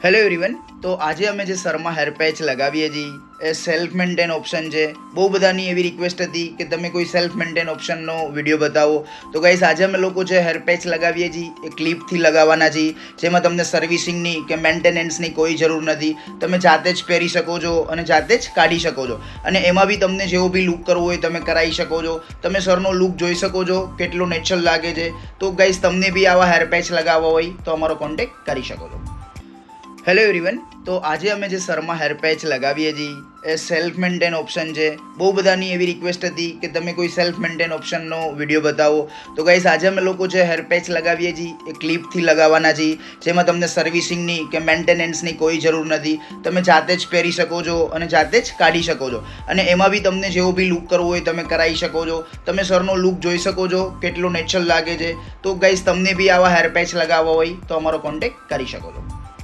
Hello everyone. તો આજે અમે જે સરમાં હેર પેચ લગાવીએ છીએ એ સેલ્ફ મેન્ટેન ઓપ્શન છે. બહુ બધાની એવી રિક્વેસ્ટ હતી કે તમે કોઈ સેલ્ફ મેન્ટેન ઓપ્શનનો વિડીયો બતાવો. તો ગાઈસ આજે અમે લોકો જે હેર પેચ લગાવીએ છીએ એ ક્લિપથી લગાવવાના છીએ, જેમાં તમને સર્વિસિંગની કે મેન્ટેનન્સની કોઈ જરૂર નથી. તમે જાતે જ પહેરી શકો છો અને જાતે જ કાઢી શકો છો, અને એમાં બી તમને જેવો બી લુક કરવો હોય તમે કરાવી શકો છો. તમે સરનો લુક જોઈ શકો છો, કેટલો નેચરલ લાગે છે. તો ગાઈસ તમને બી આવા હેર પેચ લગાવવા હોય તો અમારો કોન્ટેક્ટ કરી શકો છો. Hello everyone. તો આજે અમે જે સરમાં હેર પેચ લગાવીએ છીએ એ સેલ્ફ મેન્ટેન ઓપ્શન છે. બહુ બધાની એવી રિક્વેસ્ટ હતી કે તમે કોઈ સેલ્ફ મેન્ટેન ઓપ્શનનો વિડીયો બતાવો. તો ગાઈસ આજે અમે લોકો જે હેર પેચ લગાવીએ છીએ એ ક્લિપથી લગાવવાના છીએ, જેમાં તમને સર્વિસિંગની કે મેન્ટેનન્સની કોઈ જરૂર નથી. તમે જાતે જ પહેરી શકો છો અને જાતે જ કાઢી શકો છો, અને એમાં બી તમને જેવો બી લુક કરવો હોય તમે કરાવી શકો છો. તમે સરનો લુક જોઈ શકો છો, કેટલો નેચરલ લાગે છે. તો ગાઈસ તમને બી આવા હેર પેચ લગાવવા હોય તો અમારો કોન્ટેક્ટ કરી શકો છો.